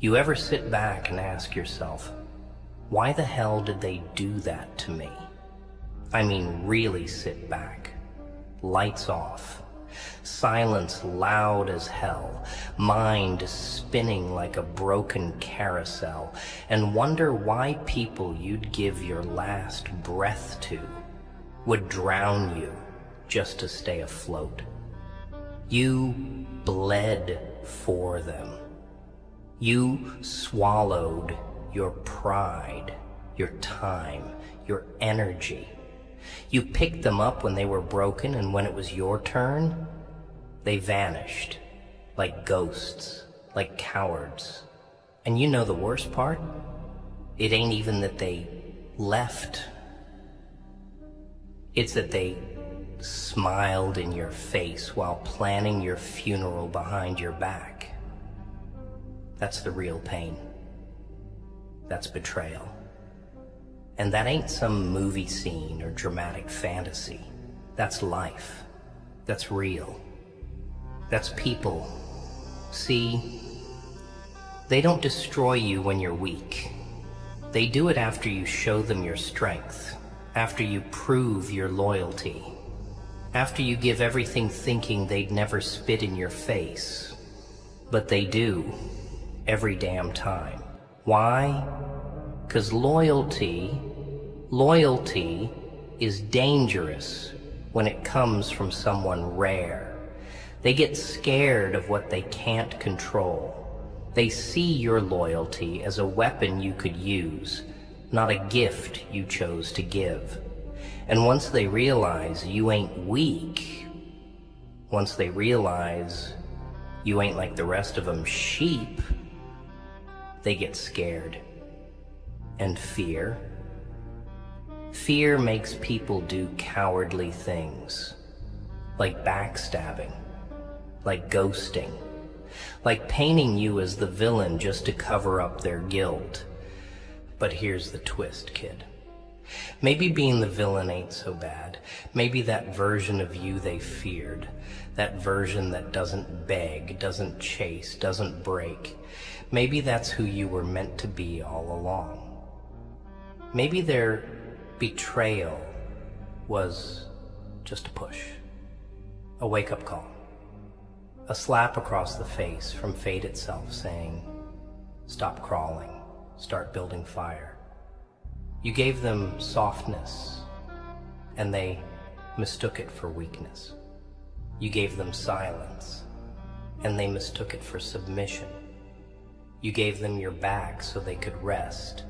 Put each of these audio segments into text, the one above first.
You ever sit back and ask yourself, why the hell did they do that to me? I mean, really sit back. Lights off. Silence loud as hell. Mind spinning like a broken carousel. And wonder why people you'd give your last breath to would drown you just to stay afloat. You bled for them. You swallowed your pride, your time, your energy. You picked them up when they were broken, and when it was your turn, they vanished like ghosts, like cowards. And you know the worst part? It ain't even that they left. It's that they smiled in your face while planning your funeral behind your back. That's the real pain. That's betrayal. And that ain't some movie scene or dramatic fantasy. That's life. That's real. That's people. See, they don't destroy you when you're weak. They do it after you show them your strength, after you prove your loyalty, after you give everything thinking they'd never spit in your face. But they do, every damn time. Why? 'Cause loyalty is dangerous when it comes from someone rare. They get scared of what they can't control. They see your loyalty as a weapon you could use, not a gift you chose to give. And once they realize you ain't weak, once they realize you ain't like the rest of them sheep, they get scared. And fear? Fear makes people do cowardly things, like backstabbing, like ghosting, like painting you as the villain just to cover up their guilt. But here's the twist, kid. Maybe being the villain ain't so bad. Maybe that version of you they feared, that version that doesn't beg, doesn't chase, doesn't break, maybe that's who you were meant to be all along. Maybe their betrayal was just a push, a wake-up call, a slap across the face from fate itself saying, stop crawling, start building fire. You gave them softness, and they mistook it for weakness. You gave them silence, and they mistook it for submission. You gave them your back so they could rest,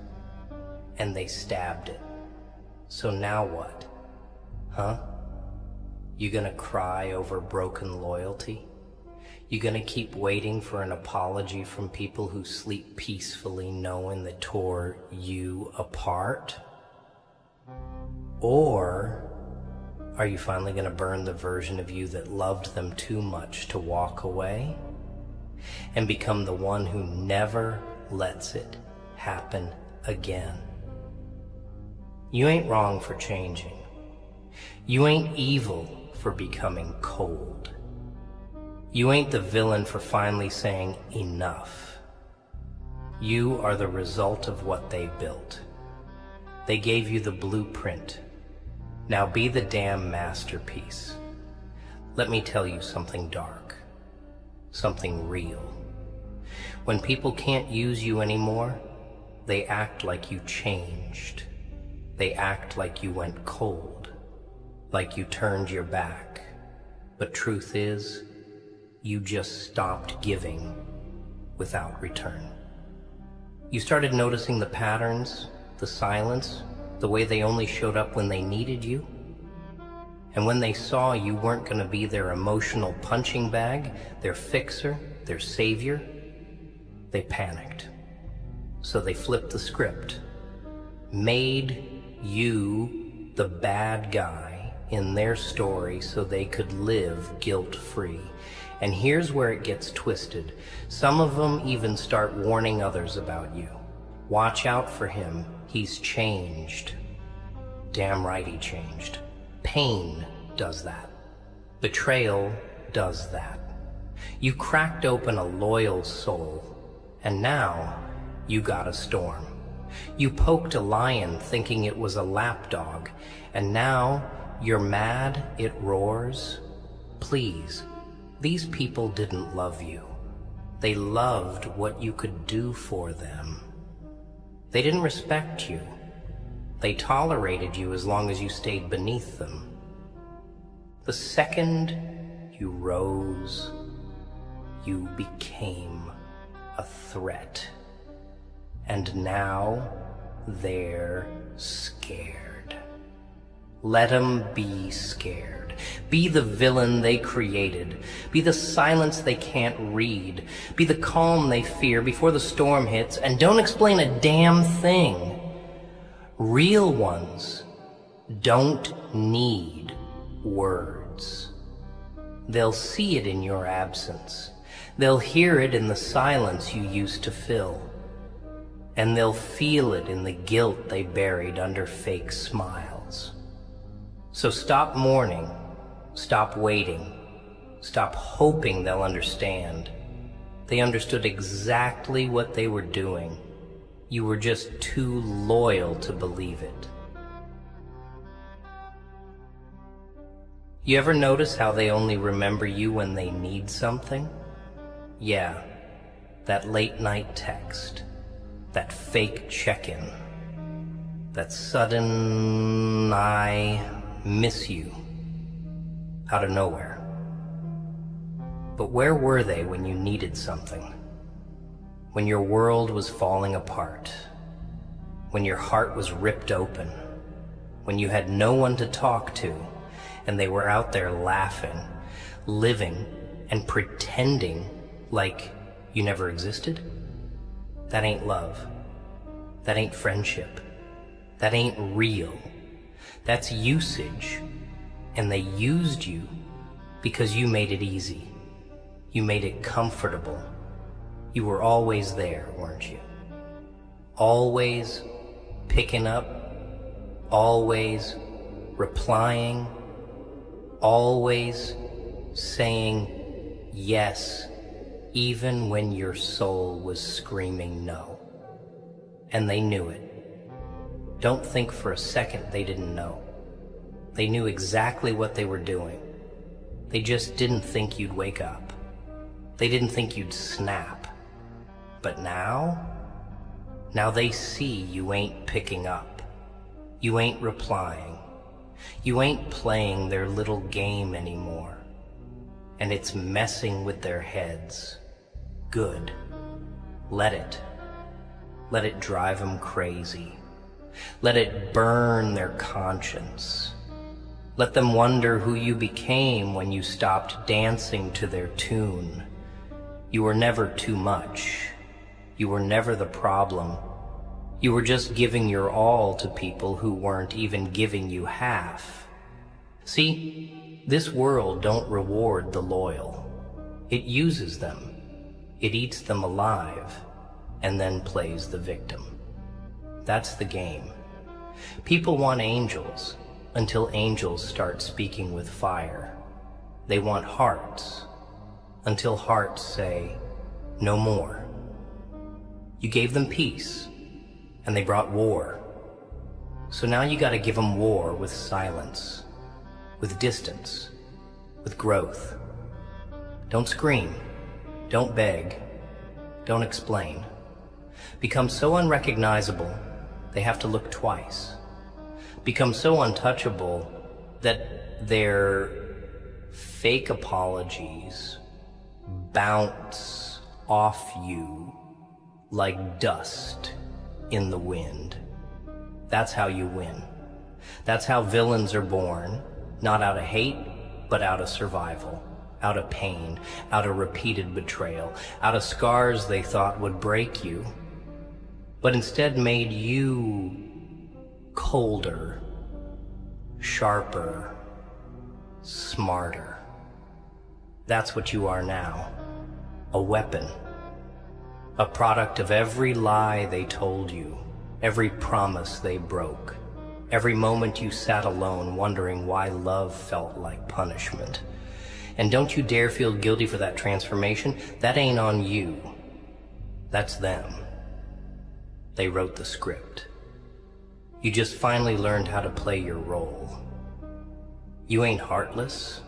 and they stabbed it. So now what? Huh? You gonna cry over broken loyalty? You gonna keep waiting for an apology from people who sleep peacefully knowing they tore you apart? Or are you finally gonna burn the version of you that loved them too much to walk away and become the one who never lets it happen again? You ain't wrong for changing. You ain't evil for becoming cold. You ain't the villain for finally saying enough. You are the result of what they built. They gave you the blueprint. Now be the damn masterpiece. Let me tell you something dark, something real. When people can't use you anymore, they act like you changed. They act like you went cold, like you turned your back. But truth is, you just stopped giving without return. You started noticing the patterns, the silence, the way they only showed up when they needed you. And when they saw you weren't going to be their emotional punching bag, their fixer, their savior, they panicked. So they flipped the script, made you the bad guy in their story so they could live guilt-free. And here's where it gets twisted. Some of them even start warning others about you. Watch out for him. He's changed. Damn right he changed. Pain does that. Betrayal does that. You cracked open a loyal soul, And now you got a storm. You poked a lion thinking it was a lapdog, and now you're mad it roars. Please, these people didn't love you. They loved what you could do for them. They didn't respect you. They tolerated you as long as you stayed beneath them. The second you rose, you became a threat. And now they're scared. Let them be scared. Be the villain they created. Be the silence they can't read. Be the calm they fear before the storm hits, and don't explain a damn thing. Real ones don't need words. They'll see it in your absence. They'll hear it in the silence you used to fill. And they'll feel it in the guilt they buried under fake smiles. So stop mourning, stop waiting, stop hoping they'll understand. They understood exactly what they were doing. You were just too loyal to believe it. You ever notice how they only remember you when they need something? Yeah, that late night text. That fake check-in, that sudden I miss you out of nowhere. But where were they when you needed something? When your world was falling apart, when your heart was ripped open, when you had no one to talk to, and they were out there laughing, living, and pretending like you never existed? That ain't love. That ain't friendship. That ain't real. That's usage. And they used you because you made it easy. You made it comfortable. You were always there, weren't you? Always picking up, always replying, always saying yes, even when your soul was screaming no. And they knew it. Don't think for a second they didn't know. They knew exactly what they were doing. They just didn't think you'd wake up. They didn't think you'd snap. But now they see you ain't picking up. You ain't replying. You ain't playing their little game anymore. And it's messing with their heads. Good. Let it. Let it drive them crazy. Let it burn their conscience. Let them wonder who you became when you stopped dancing to their tune. You were never too much. You were never the problem. You were just giving your all to people who weren't even giving you half. See, this world don't reward the loyal. It uses them. It eats them alive, and then plays the victim. That's the game. People want angels until angels start speaking with fire. They want hearts until hearts say, no more. You gave them peace, and they brought war. So now you gotta give them war with silence, with distance, with growth. Don't scream, don't beg, don't explain. Become so unrecognizable, they have to look twice. Become so untouchable that their fake apologies bounce off you like dust in the wind. That's how you win. That's how villains are born, not out of hate, but out of survival, out of pain, out of repeated betrayal, out of scars they thought would break you, but instead made you colder, sharper, smarter. That's what you are now, a weapon. A product of every lie they told you, every promise they broke, every moment you sat alone wondering why love felt like punishment. And don't you dare feel guilty for that transformation. That ain't on you. That's them. They wrote the script. You just finally learned how to play your role. You ain't heartless.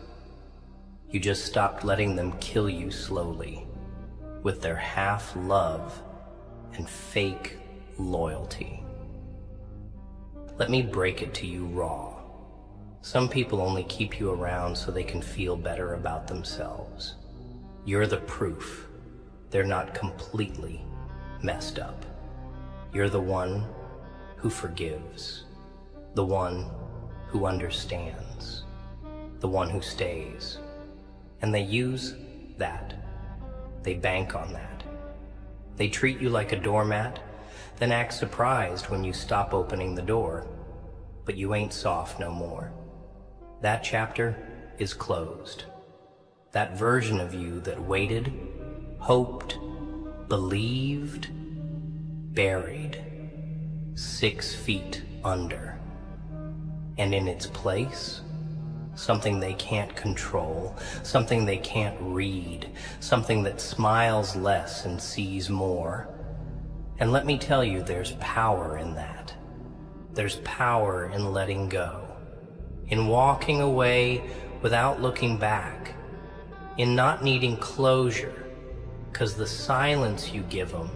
You just stopped letting them kill you slowly with their half love and fake loyalty. Let me break it to you raw. Some people only keep you around so they can feel better about themselves. You're the proof they're not completely messed up. You're the one who forgives, the one who understands, the one who stays. And they use that. They bank on that. They treat you like a doormat, then act surprised when you stop opening the door. But you ain't soft no more. That chapter is closed. That version of you that waited, hoped, believed, buried, 6 feet under. And in its place, something they can't control, something they can't read, something that smiles less and sees more. And let me tell you, there's power in that. There's power in letting go, in walking away without looking back, in not needing closure, because the silence you give them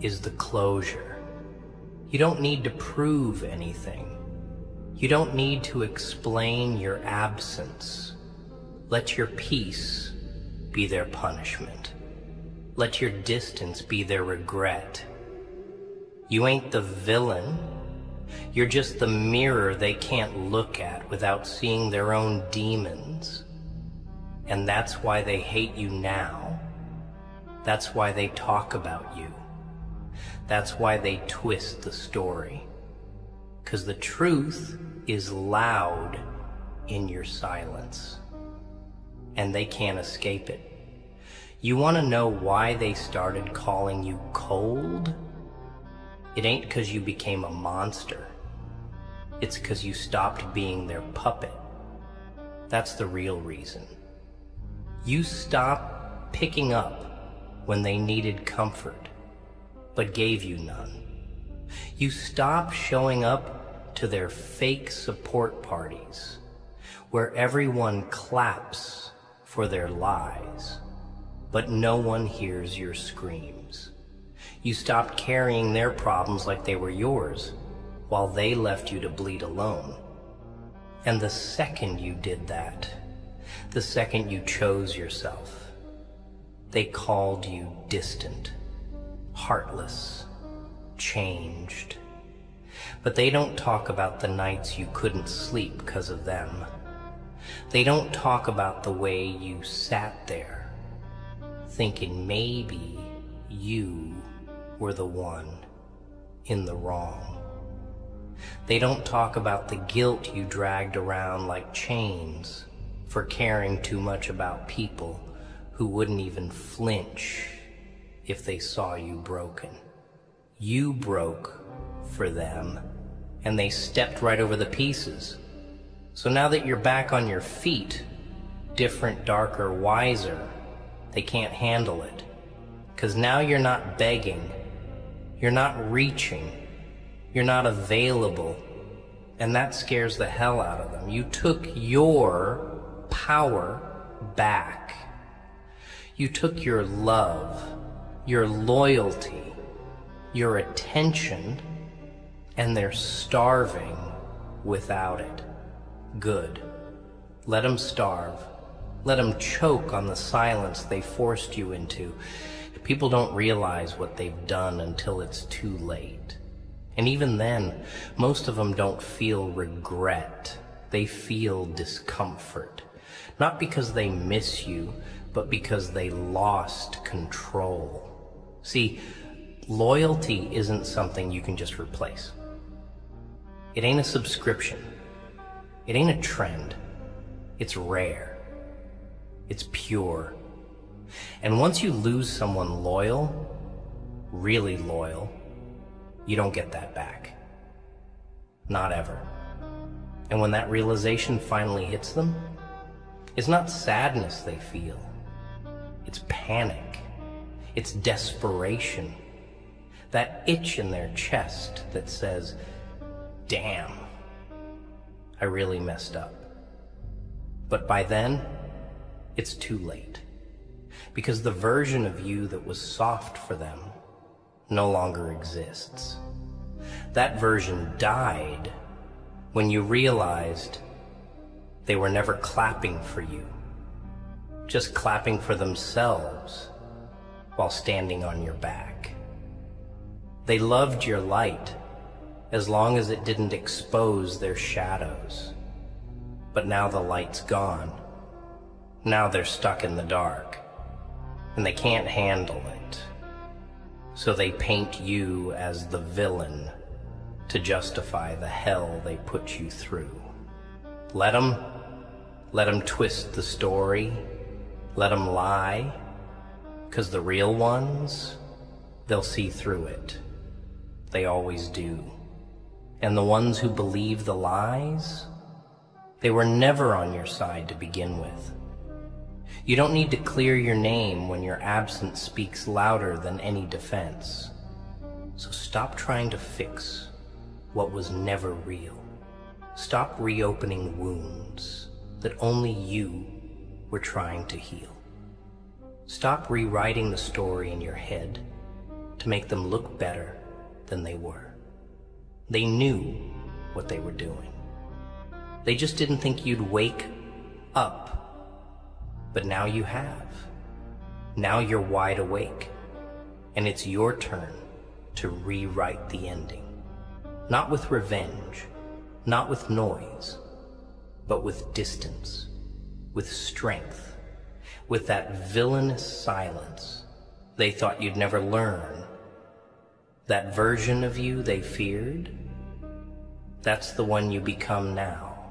is the closure. You don't need to prove anything. You don't need to explain your absence. Let your peace be their punishment. Let your distance be their regret. You ain't the villain. You're just the mirror they can't look at without seeing their own demons. And that's why they hate you now. That's why they talk about you. That's why they twist the story. 'Cause the truth is loud in your silence, and they can't escape it. You want to know why they started calling you cold? It ain't 'cause you became a monster. It's 'cause you stopped being their puppet. That's the real reason. You stopped picking up when they needed comfort, but gave you none. You stopped showing up to their fake support parties, where everyone claps for their lies, but no one hears your screams. You stopped carrying their problems like they were yours, while they left you to bleed alone. And the second you did that, the second you chose yourself, they called you distant, heartless, changed. But they don't talk about the nights you couldn't sleep because of them. They don't talk about the way you sat there, thinking maybe you were the one in the wrong. They don't talk about the guilt you dragged around like chains for caring too much about people who wouldn't even flinch if they saw you broken. You broke for them, and they stepped right over the pieces. So now that you're back on your feet, different, darker, wiser, they can't handle it. 'Cause now you're not begging, you're not reaching, you're not available, and that scares the hell out of them. You took your power back. You took your love, your loyalty, your attention, and they're starving without it. Good. Let them starve. Let them choke on the silence they forced you into. People don't realize what they've done until it's too late. And even then, most of them don't feel regret. They feel discomfort. Not because they miss you, but because they lost control. See, loyalty isn't something you can just replace. It ain't a subscription. It ain't a trend. It's rare. It's pure. And once you lose someone loyal, really loyal, you don't get that back. Not ever. And when that realization finally hits them, it's not sadness they feel. It's panic. It's desperation. That itch in their chest that says, damn, I really messed up. But by then, it's too late. Because the version of you that was soft for them no longer exists. That version died when you realized they were never clapping for you, just clapping for themselves while standing on your back. They loved your light as long as it didn't expose their shadows. But now the light's gone. Now they're stuck in the dark, and they can't handle it. So they paint you as the villain to justify the hell they put you through. Let them twist the story, let them lie, 'cause the real ones, they'll see through it. They always do. And the ones who believe the lies, they were never on your side to begin with. You don't need to clear your name when your absence speaks louder than any defense. So stop trying to fix what was never real. Stop reopening wounds that only you were trying to heal. Stop rewriting the story in your head to make them look better than they were. They knew what they were doing. They just didn't think you'd wake up. But now you have. Now you're wide awake. And it's your turn to rewrite the ending. Not with revenge, not with noise, but with distance, with strength, with that villainous silence they thought you'd never learn. That version of you they feared, that's the one you become now,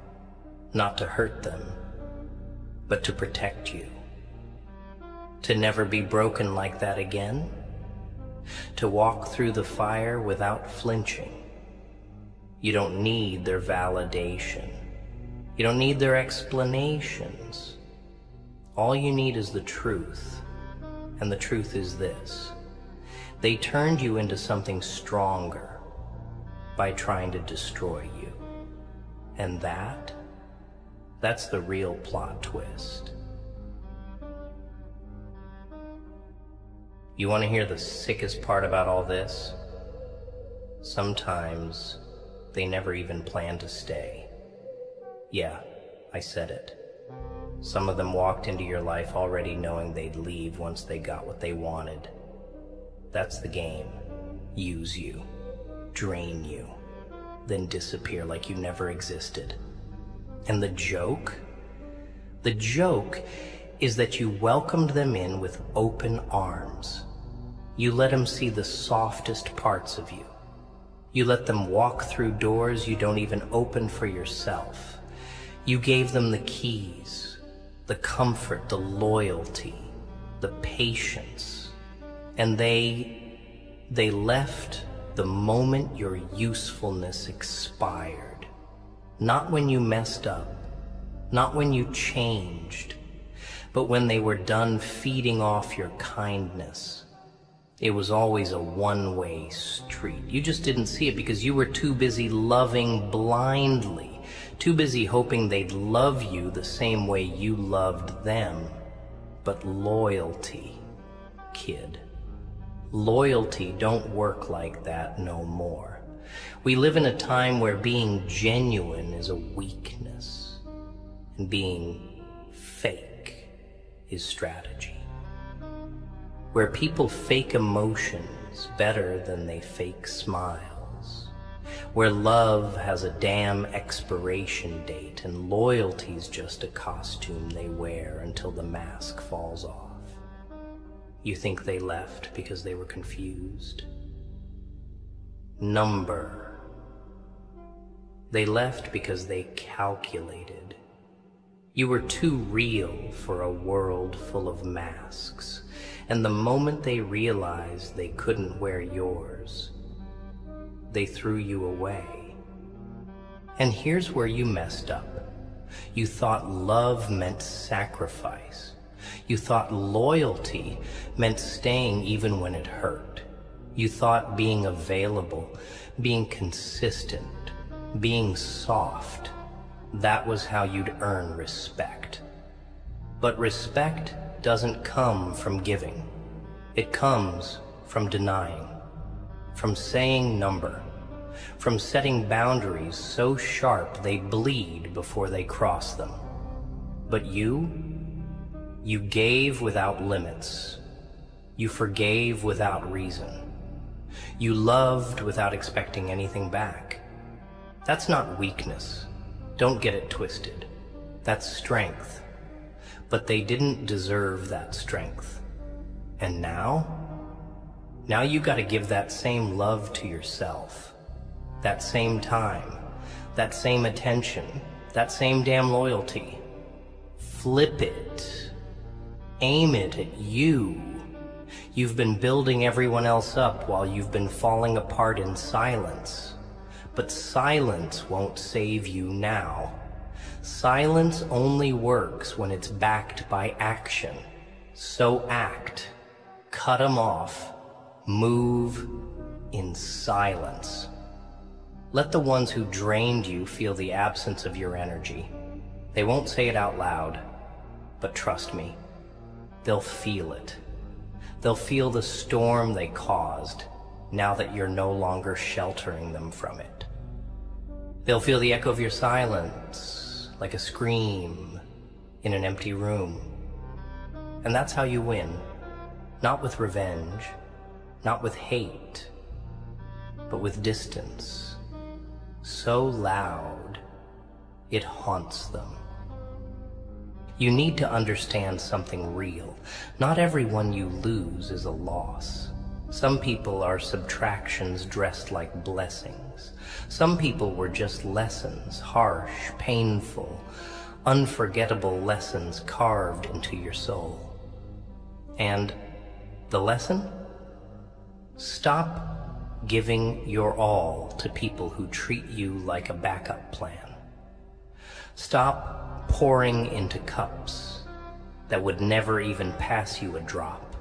not to hurt them, but to protect you. To never be broken like that again, to walk through the fire without flinching. You don't need their validation. You don't need their explanations. All you need is the truth, and the truth is this. They turned you into something stronger by trying to destroy you. And that's the real plot twist. You want to hear the sickest part about all this? Sometimes they never even plan to stay. Yeah, I said it. Some of them walked into your life already knowing they'd leave once they got what they wanted. That's the game. Use you, drain you, then disappear like you never existed. And the joke is that you welcomed them in with open arms. You let them see the softest parts of you. You let them walk through doors you don't even open for yourself. You gave them the keys, the comfort, the loyalty, the patience. And they left the moment your usefulness expired. Not when you messed up, not when you changed, but when they were done feeding off your kindness. It was always a one-way street. You just didn't see it because you were too busy loving blindly, too busy hoping they'd love you the same way you loved them. But loyalty, kid, loyalty don't work like that no more. We live in a time where being genuine is a weakness, and being fake is strategy. Where people fake emotions better than they fake smiles. Where love has a damn expiration date and loyalty's just a costume they wear until the mask falls off. You think they left because they were confused? Number. They left because they calculated. You were too real for a world full of masks. And the moment they realized they couldn't wear yours, they threw you away. And here's where you messed up. You thought love meant sacrifice. You thought loyalty meant staying even when it hurt. You thought being available, being consistent, being soft, that was how you'd earn respect. But respect doesn't come from giving. It comes from denying, from saying number, from setting boundaries so sharp they bleed before they cross them. But you gave without limits. You forgave without reason. You loved without expecting anything back. That's not weakness. Don't get it twisted. That's strength. But they didn't deserve that strength. And now you gotta give that same love to yourself. That same time, that same attention, that same damn loyalty. Flip it. Aim it at you. You've been building everyone else up while you've been falling apart in silence. But silence won't save you now. Silence only works when it's backed by action. So act. Cut 'em off. Move in silence. Let the ones who drained you feel the absence of your energy. They won't say it out loud, but trust me, they'll feel it. They'll feel the storm they caused now that you're no longer sheltering them from it. They'll feel the echo of your silence, like a scream in an empty room. And that's how you win. Not with revenge, not with hate, but with distance. So loud, it haunts them. You need to understand something real. Not everyone you lose is a loss. Some people are subtractions dressed like blessings. Some people were just lessons, harsh, painful, unforgettable lessons carved into your soul. And the lesson? Stop giving your all to people who treat you like a backup plan. Stop pouring into cups that would never even pass you a drop.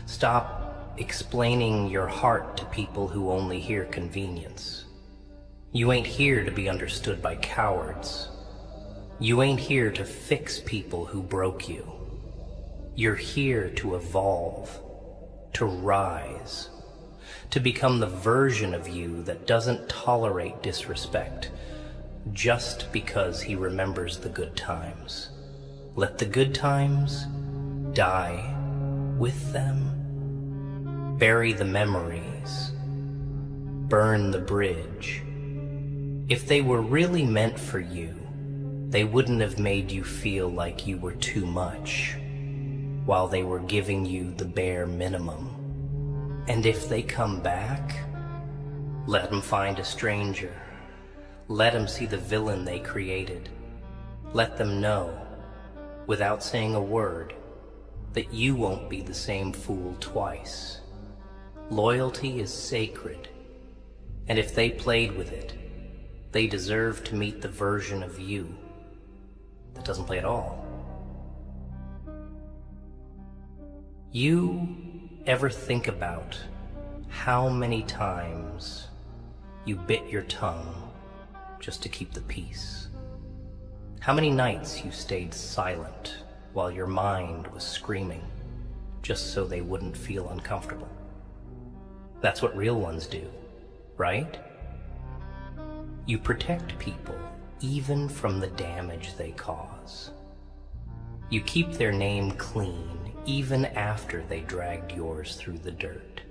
Stop explaining your heart to people who only hear convenience. You ain't here to be understood by cowards. You ain't here to fix people who broke you. You're here to evolve, to rise, to become the version of you that doesn't tolerate disrespect just because he remembers the good times. Let the good times die with them. Bury the memories. Burn the bridge. If they were really meant for you, they wouldn't have made you feel like you were too much while they were giving you the bare minimum. And if they come back, let them find a stranger. Let them see the villain they created. Let them know, without saying a word, that you won't be the same fool twice. Loyalty is sacred, and if they played with it, they deserve to meet the version of you that doesn't play at all. You ever think about how many times you bit your tongue just to keep the peace? How many nights you stayed silent while your mind was screaming just so they wouldn't feel uncomfortable? That's what real ones do, right? You protect people even from the damage they cause. You keep their name clean even after they dragged yours through the dirt.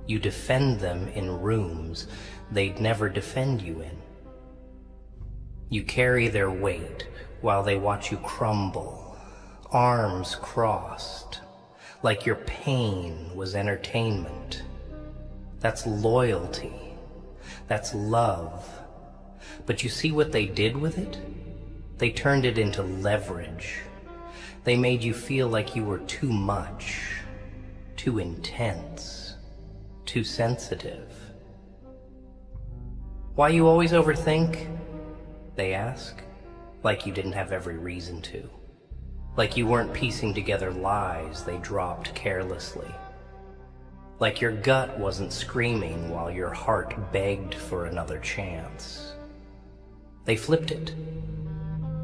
You defend them in rooms they'd never defend you in. You carry their weight while they watch you crumble, arms crossed, like your pain was entertainment. That's loyalty. That's love. But you see what they did with it? They turned it into leverage. They made you feel like you were too much, too intense, too sensitive. Why you always overthink? They ask, like you didn't have every reason to. Like you weren't piecing together lies they dropped carelessly. Like your gut wasn't screaming while your heart begged for another chance. They flipped it,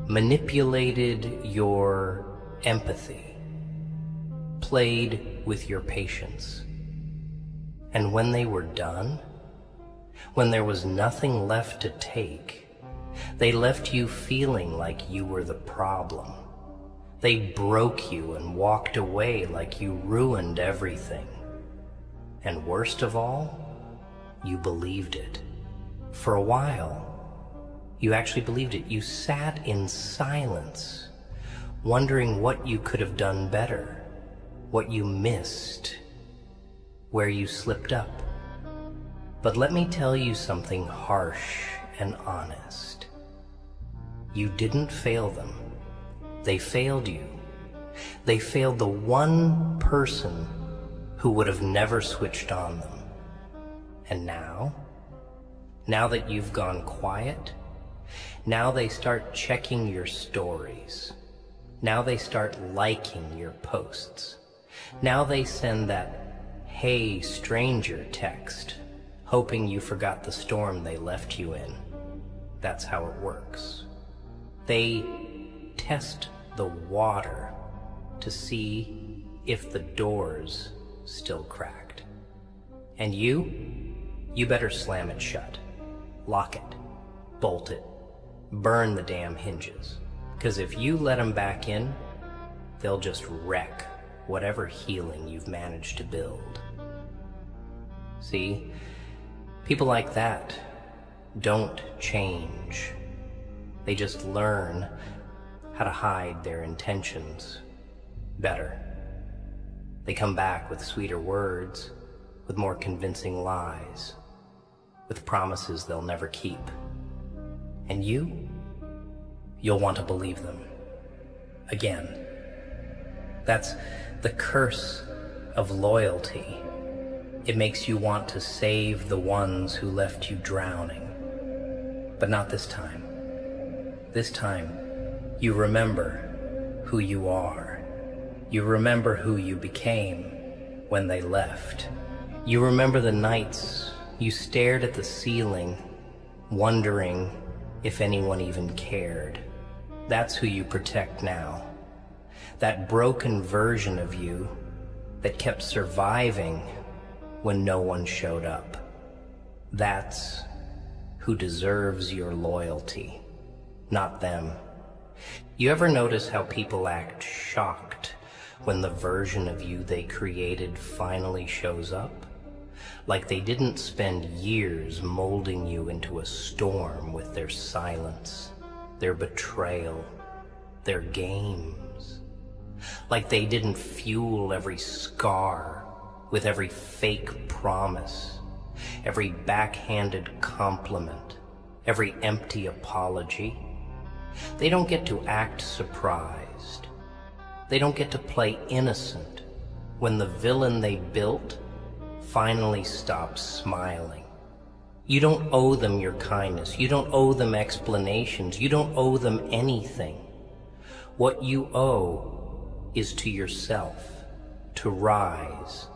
manipulated your empathy, played with your patience. And when they were done, when there was nothing left to take, they left you feeling like you were the problem. They broke you and walked away like you ruined everything. And worst of all, you believed it. For a while, you actually believed it. You sat in silence, wondering what you could have done better, what you missed, where you slipped up. But let me tell you something harsh and honest. You didn't fail them. They failed you. They failed the one person who would have never switched on them. And now that you've gone quiet, now they start checking your stories. Now they start liking your posts. Now they send that "Hey, stranger" text, hoping you forgot the storm they left you in. That's how it works. They test the water to see if the door's still cracked. And you better slam it shut, lock it, bolt it, burn the damn hinges. Because if you let them back in, they'll just wreck whatever healing you've managed to build. See, people like that don't change. They just learn how to hide their intentions better. They come back with sweeter words, with more convincing lies, with promises they'll never keep. And you'll want to believe them again. That's the curse of loyalty. It makes you want to save the ones who left you drowning. But not this time. This time, you remember who you are. You remember who you became when they left. You remember the nights you stared at the ceiling, wondering if anyone even cared. That's who you protect now. That broken version of you that kept surviving when no one showed up. That's who deserves your loyalty, not them. You ever notice how people act shocked when the version of you they created finally shows up? Like they didn't spend years molding you into a storm with their silence, their betrayal, their games. Like they didn't fuel every scar with every fake promise, every backhanded compliment, every empty apology. They don't get to act surprised. They don't get to play innocent when the villain they built finally stops smiling. You don't owe them your kindness. You don't owe them explanations. You don't owe them anything. What you owe is to yourself, to rise,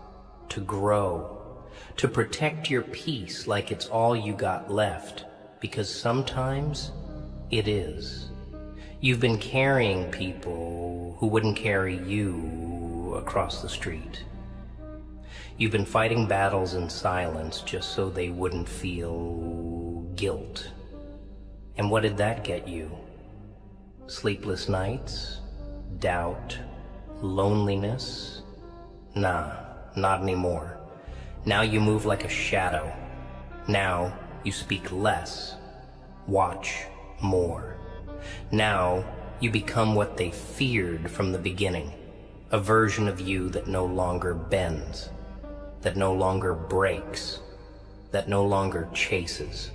to grow, to protect your peace like it's all you got left, because sometimes it is. You've been carrying people who wouldn't carry you across the street. You've been fighting battles in silence just so they wouldn't feel guilt. And what did that get you? Sleepless nights? Doubt? Loneliness? Nah, not anymore. Now you move like a shadow. Now you speak less, watch more. Now you become what they feared from the beginning, a version of you that no longer bends, that no longer breaks, that no longer chases.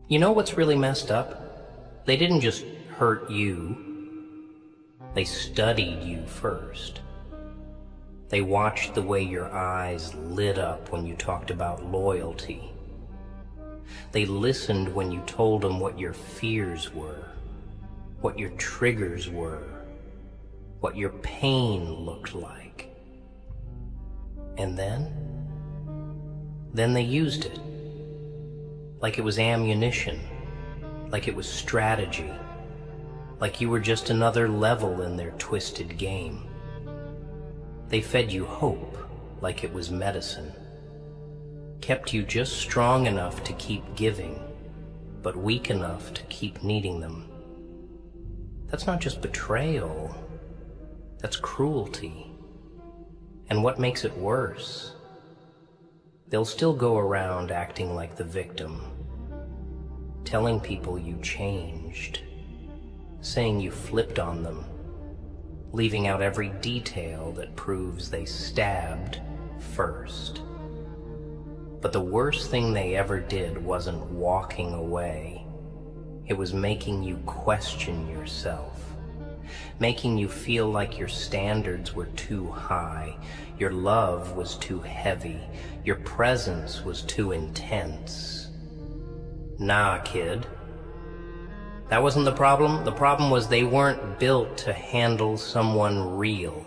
You know what's really messed up? They didn't just hurt you. They studied you first. They watched the way your eyes lit up when you talked about loyalty. They listened when you told them what your fears were. what your triggers were, what your pain looked like. And then they used it. Like it was ammunition, like it was strategy, like you were just another level in their twisted game. They fed you hope like it was medicine, kept you just strong enough to keep giving, but weak enough to keep needing them. That's not just betrayal, that's cruelty. And what makes it worse? They'll still go around acting like the victim, telling people you changed, saying you flipped on them, leaving out every detail that proves they stabbed first. But the worst thing they ever did wasn't walking away. It was making you question yourself, making you feel like your standards were too high, your love was too heavy, your presence was too intense. Nah, kid. That wasn't the problem. The problem was they weren't built to handle someone real.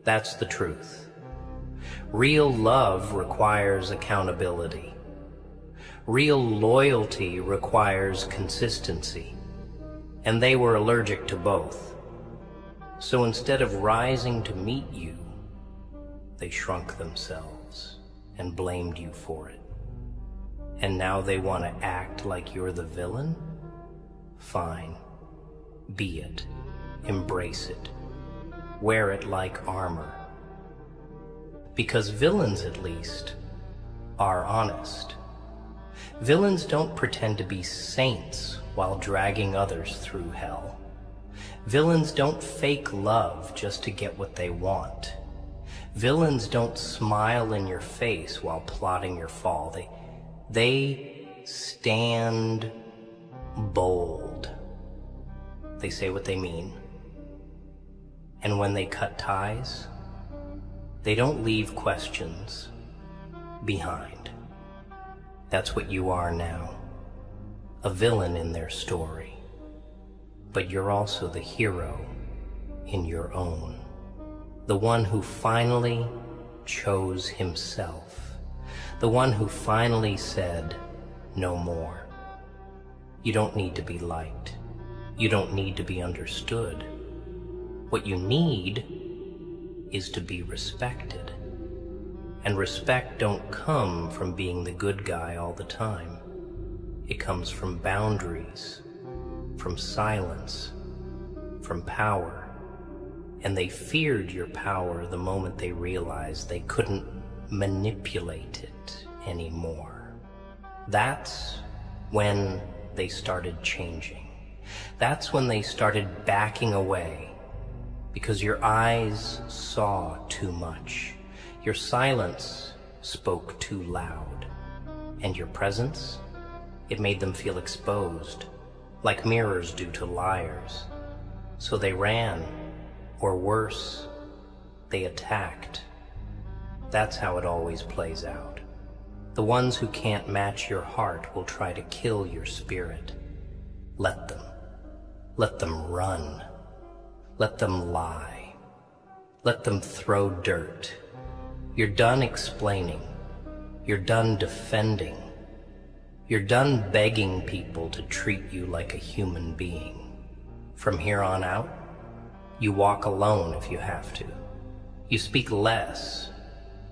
That's the truth. Real love requires accountability. Real loyalty requires consistency. And they were allergic to both. So instead of rising to meet you, they shrunk themselves and blamed you for it. And now they want to act like you're the villain? Fine. Be it. Embrace it. Wear it like armor. Because villains, at least, are honest. Villains don't pretend to be saints while dragging others through hell. Villains don't fake love just to get what they want. Villains don't smile in your face while plotting your fall. They stand bold. They say what they mean. And when they cut ties, they don't leave questions behind. That's what you are now, a villain in their story. But you're also the hero in your own, the one who finally chose himself, the one who finally said, no more. You don't need to be liked. You don't need to be understood. What you need is to be respected. And respect don't come from being the good guy all the time. It comes from boundaries, from silence, from power. And they feared your power the moment they realized they couldn't manipulate it anymore. That's when they started changing. That's when they started backing away, because your eyes saw too much. Your silence spoke too loud. And your presence, it made them feel exposed, like mirrors do to liars. So they ran, or worse, they attacked. That's how it always plays out. The ones who can't match your heart will try to kill your spirit. Let them. Let them run. Let them lie. Let them throw dirt. You're done explaining. You're done defending. You're done begging people to treat you like a human being. From here on out, you walk alone if you have to. You speak less.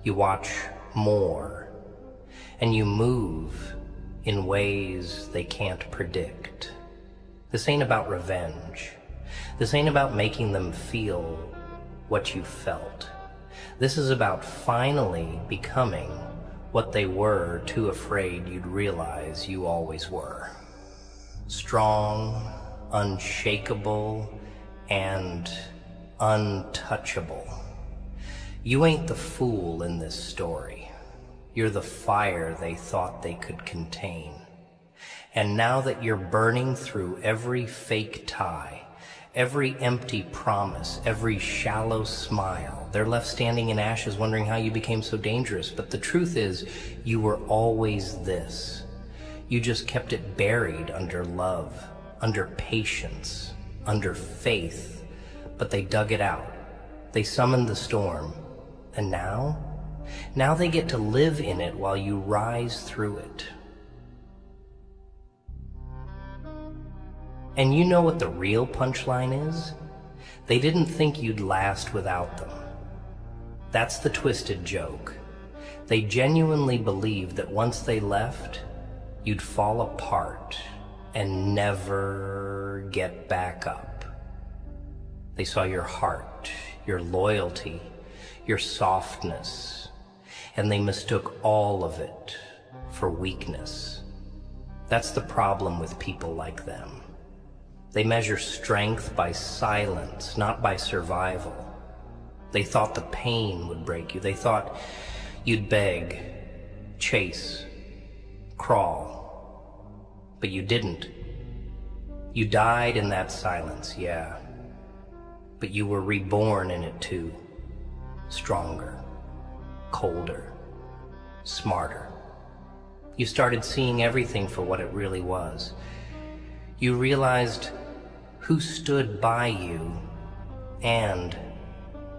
You watch more. And you move in ways they can't predict. This ain't about revenge. This ain't about making them feel what you felt. This is about finally becoming what they were too afraid you'd realize you always were. Strong, unshakable, and untouchable. You ain't the fool in this story. You're the fire they thought they could contain. And now that you're burning through every fake tie, every empty promise, every shallow smile, they're left standing in ashes wondering how you became so dangerous. But the truth is, you were always this. You just kept it buried under love, under patience, under faith, but they dug it out. They summoned the storm, and now they get to live in it while you rise through it. And you know what the real punchline is? They didn't think you'd last without them. That's the twisted joke. They genuinely believed that once they left, you'd fall apart and never get back up. They saw your heart, your loyalty, your softness, and they mistook all of it for weakness. That's the problem with people like them. They measure strength by silence, not by survival. They thought the pain would break you. They thought you'd beg, chase, crawl. But you didn't. You died in that silence, yeah. But you were reborn in it too. Stronger, colder, smarter. You started seeing everything for what it really was. You realized who stood by you and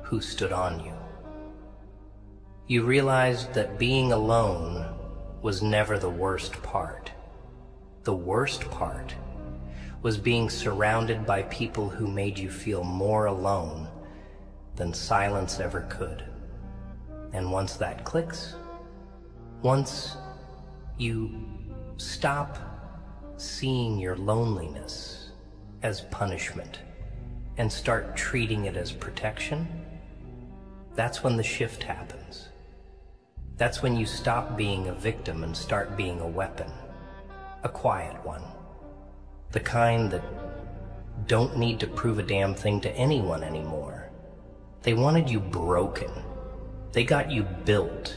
who stood on you. You realized that being alone was never the worst part. The worst part was being surrounded by people who made you feel more alone than silence ever could. And once that clicks, once you stop seeing your loneliness as punishment and start treating it as protection, that's when the shift happens. That's when you stop being a victim and start being a weapon, a quiet one, the kind that don't need to prove a damn thing to anyone anymore. They wanted you broken. They got you built.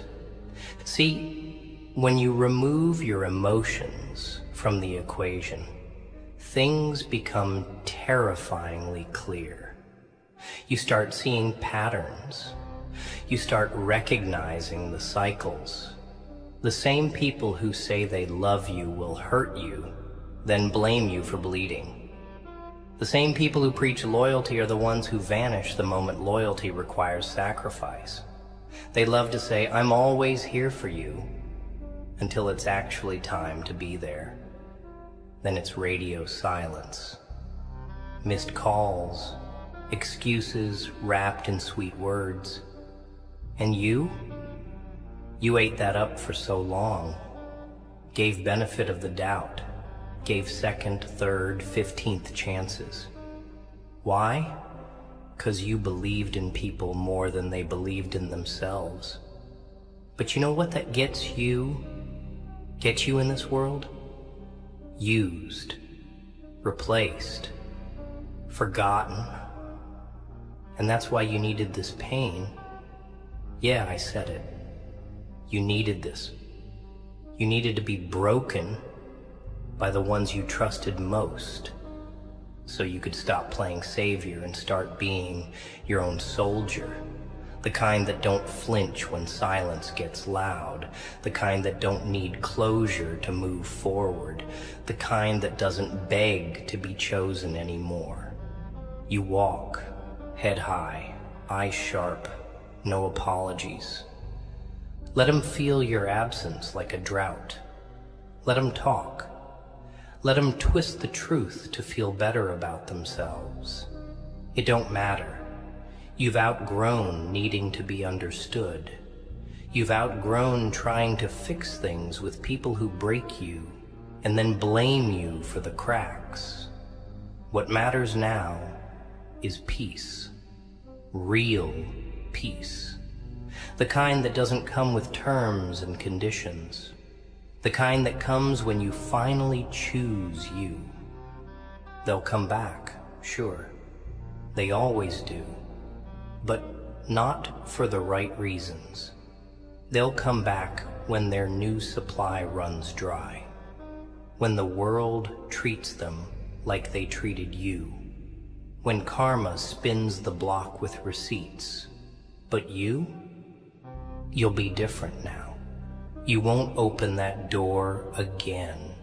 See, when you remove your emotions from the equation, things become terrifyingly clear. You start seeing patterns. You start recognizing the cycles. The same people who say they love you will hurt you, then blame you for bleeding. The same people who preach loyalty are the ones who vanish the moment loyalty requires sacrifice. They love to say, "I'm always here for you," until it's actually time to be there. Then it's radio silence, missed calls, excuses wrapped in sweet words. And you ate that up for so long, gave benefit of the doubt, gave second, third, 15th chances. Why? 'Cause you believed in people more than they believed in themselves. But you know what that gets you in this world? Used, replaced, forgotten. And that's why you needed this pain. Yeah, I said it. You needed this. You needed to be broken by the ones you trusted most, so you could stop playing savior and start being your own soldier. The kind that don't flinch when silence gets loud. The kind that don't need closure to move forward. The kind that doesn't beg to be chosen anymore. You walk, head high, eyes sharp, no apologies. Let them feel your absence like a drought. Let them talk. Let them twist the truth to feel better about themselves. It don't matter. You've outgrown needing to be understood. You've outgrown trying to fix things with people who break you and then blame you for the cracks. What matters now is peace. Real peace. The kind that doesn't come with terms and conditions. The kind that comes when you finally choose you. They'll come back, sure. They always do. But not for the right reasons. They'll come back when their new supply runs dry. When the world treats them like they treated you. When karma spins the block with receipts. But you'll be different now. You won't open that door again.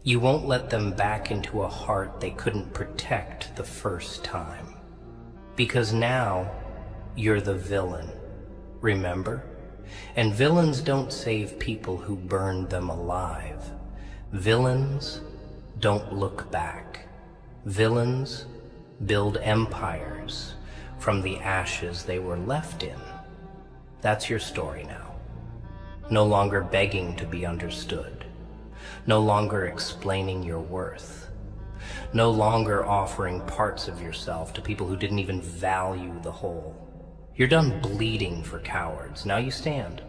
You won't let them back into a heart they couldn't protect the first time. Because now, you're the villain, remember? And villains don't save people who burned them alive. Villains don't look back. Villains build empires from the ashes they were left in. That's your story now. No longer begging to be understood. No longer explaining your worth. No longer offering parts of yourself to people who didn't even value the whole. You're done bleeding for cowards. Now you stand.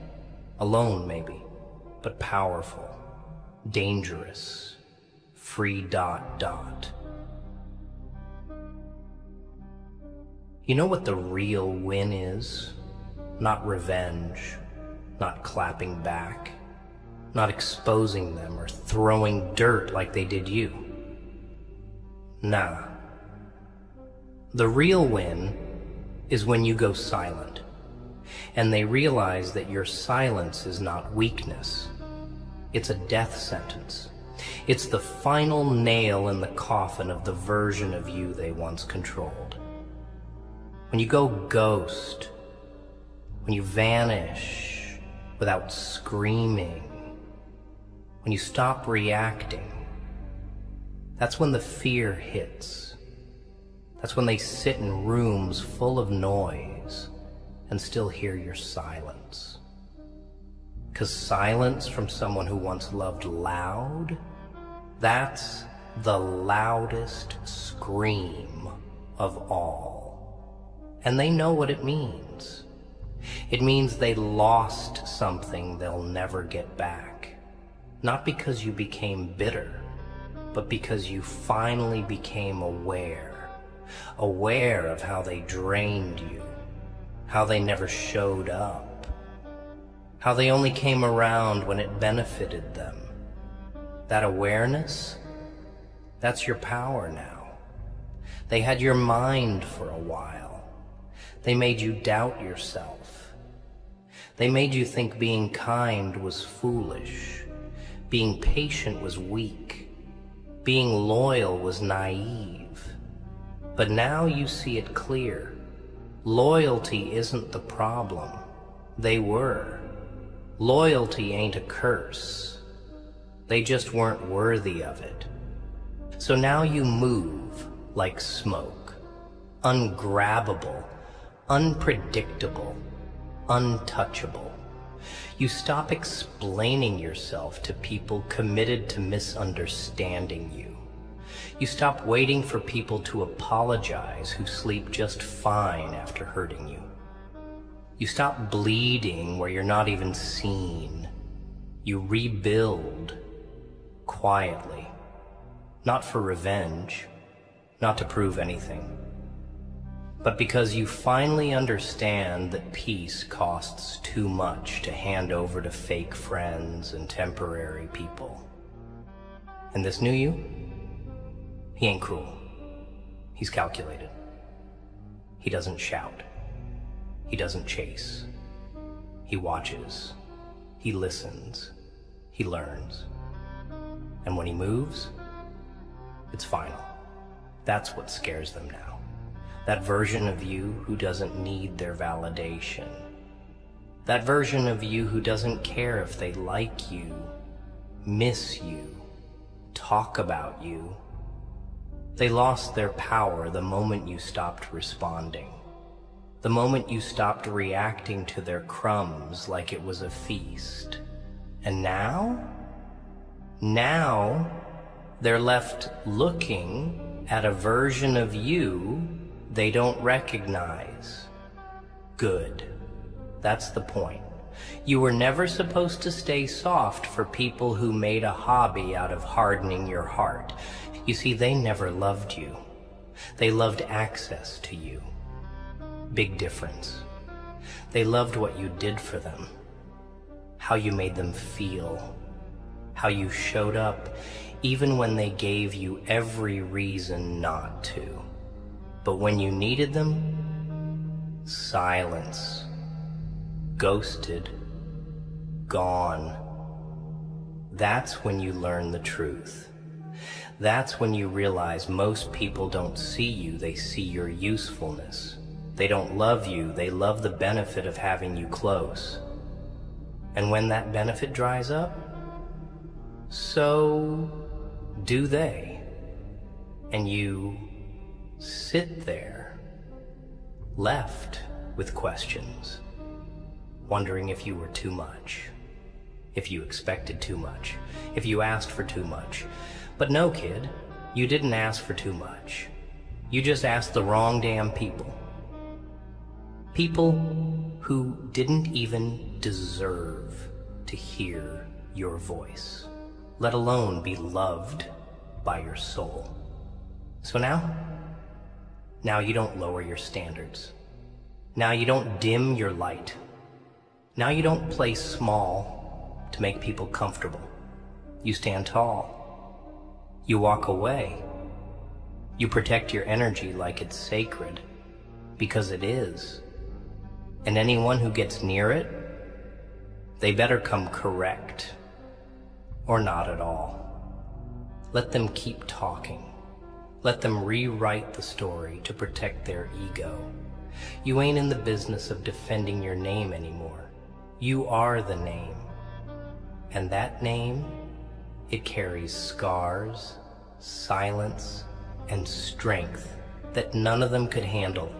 Alone, maybe, but powerful, dangerous, free ... You know what the real win is? Not revenge, not clapping back, not exposing them or throwing dirt like they did you. Nah. The real win is when you go silent, and they realize that your silence is not weakness. It's a death sentence. It's the final nail in the coffin of the version of you they once controlled. When you go ghost, when you vanish without screaming, when you stop reacting, that's when the fear hits. That's when they sit in rooms full of noise and still hear your silence. 'Cause silence from someone who once loved loud, that's the loudest scream of all. And they know what it means. It means they lost something they'll never get back. Not because you became bitter, but because you finally became aware of how they drained you, how they never showed up, how they only came around when it benefited them. That awareness, that's your power now. They had your mind for a while. They made you doubt yourself. They made you think being kind was foolish, being patient was weak, being loyal was naive. But now you see it clear. Loyalty isn't the problem. They were. Loyalty ain't a curse. They just weren't worthy of it. So now you move like smoke, ungrabbable, unpredictable, untouchable. You stop explaining yourself to people committed to misunderstanding you. You stop waiting for people to apologize who sleep just fine after hurting you. You stop bleeding where you're not even seen. You rebuild quietly, not for revenge, not to prove anything, but because you finally understand that peace costs too much to hand over to fake friends and temporary people. And this new you? He ain't cruel. He's calculated. He doesn't shout. He doesn't chase. He watches. He listens. He learns. And when he moves, it's final. That's what scares them now. That version of you who doesn't need their validation. That version of you who doesn't care if they like you, miss you, talk about you. They lost their power the moment you stopped responding. The moment you stopped reacting to their crumbs like it was a feast. And now they're left looking at a version of you they don't recognize. Good. That's the point. You were never supposed to stay soft for people who made a hobby out of hardening your heart. You see, they never loved you. They loved access to you. Big difference. They loved what you did for them, how you made them feel, how you showed up even when they gave you every reason not to. But when you needed them, silence, ghosted, gone. That's when you learn the truth. That's when you realize most people don't see you, they see your usefulness. They don't love you, they love the benefit of having you close. And when that benefit dries up, so do they. And you sit there, left with questions, wondering if you were too much, if you expected too much, if you asked for too much. But no, kid, you didn't ask for too much. You just asked the wrong damn people. People who didn't even deserve to hear your voice, let alone be loved by your soul. So now you don't lower your standards. Now you don't dim your light. Now you don't play small to make people comfortable. You stand tall. You walk away. You protect your energy like it's sacred, because it is. And anyone who gets near it, they better come correct, or not at all. Let them keep talking. Let them rewrite the story to protect their ego. You ain't in the business of defending your name anymore. You are the name. And that name, it carries scars, silence, and strength that none of them could handle.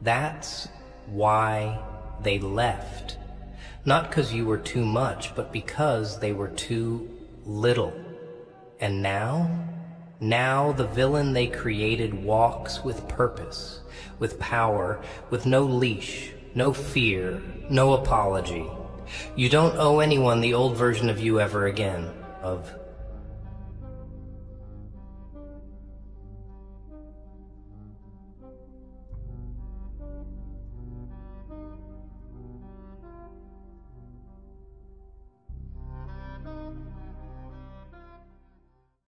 That's why they left. Not because you were too much, but because they were too little. And now the villain they created walks with purpose, with power, with no leash, no fear, no apology. You don't owe anyone the old version of you ever again, of